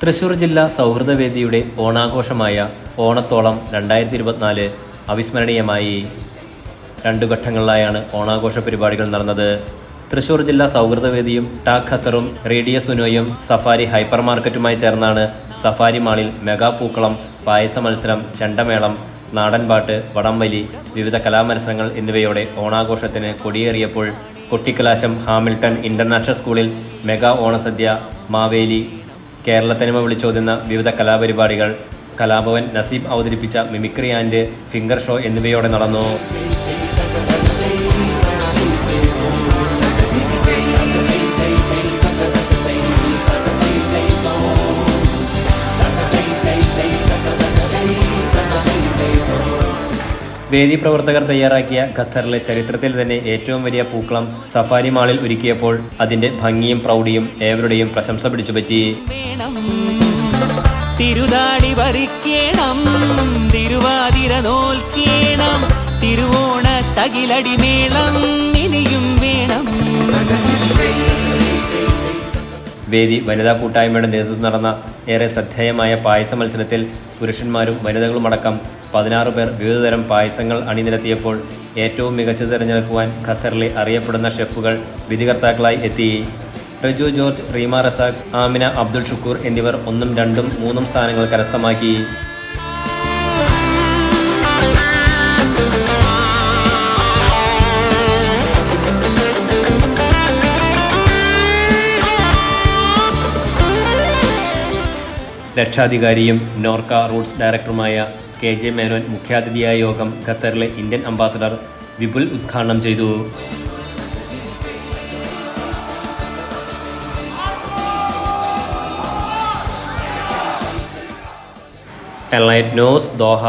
തൃശൂർ ജില്ലാ സൗഹൃദവേദിയുടെ ഓണാഘോഷമായ ഓണത്തോളം 2024 അവിസ്മരണീയമായി. 2 ഘട്ടങ്ങളിലായാണ് ഓണാഘോഷ പരിപാടികൾ നടന്നത്. തൃശൂർ ജില്ലാ സൗഹൃദവേദിയും ടാക് ഖത്തറും റേഡിയോ സുനോയും സഫാരി ഹൈപ്പർ മാർക്കറ്റുമായി ചേർന്നാണ് സഫാരി മാളിൽ മെഗാ പൂക്കളം, പായസ മത്സരം, ചെണ്ടമേളം, നാടൻപാട്ട്, വടംവലി, വിവിധ കലാമത്സരങ്ങൾ എന്നിവയോടെ ഓണാഘോഷത്തിന് കൊടിയേറിയപ്പോൾ കൊട്ടിക്കലാശം ഹാമിൽട്ടൺ ഇന്റർനാഷണൽ സ്കൂളിൽ മെഗാ ഓണസദ്യ, മാവേലി, കേരളത്തനിമ വിളിച്ചോതുന്ന വിവിധ കലാപരിപാടികൾ, കലാഭവൻ നസീബ് അവതരിപ്പിച്ച മിമിക്രി ആൻഡ് ഫിംഗർ ഷോ എന്നിവയോടെ നടന്നു. വേദി പ്രവർത്തകർ തയ്യാറാക്കിയ ഖത്തറിലെ ചരിത്രത്തിൽ തന്നെ ഏറ്റവും വലിയ പൂക്കളം സഫാരി മാളിൽ ഒരുക്കിയപ്പോൾ അതിന്റെ ഭംഗിയും പ്രൗഢിയും ഏവരുടെയും പ്രശംസ പിടിച്ചുപറ്റി. തിരുതാടി വരിക്കേണം, തിരുവാതിര നോൽക്കേണം, തിരുവോണ തകിലടി മേളം ഇനിയും വേണം. വേദി വനിതാ കൂട്ടായ്മയുടെ നേതൃത്വം നടന്ന ഏറെ ശ്രദ്ധേയമായ പായസ മത്സരത്തിൽ പുരുഷന്മാരും വനിതകളുമടക്കം 16 പേർ വിവിധതരം പായസങ്ങൾ അണിനിരത്തിയപ്പോൾ ഏറ്റവും മികച്ചത് തിരഞ്ഞെടുക്കുവാൻ ഖത്തറിലെ അറിയപ്പെടുന്ന ഷെഫുകൾ വിധികർത്താക്കളായി എത്തി. റജു ജോർജ്, റീമ റസാഖ്, ആമിന അബ്ദുൾ ഷുക്കൂർ എന്നിവർ 1, 2, 3 സ്ഥാനങ്ങൾ കരസ്ഥമാക്കി. രക്ഷാധികാരിയും നോർക്ക റൂട്ട്സ് ഡയറക്ടറുമായ KJ മേനോൻ മുഖ്യാതിഥിയായ യോഗം ഖത്തറിലെ ഇന്ത്യൻ അംബാസഡർ വിപുൽ ഉദ്ഘാടനം ചെയ്തു. Enlight news, Doha.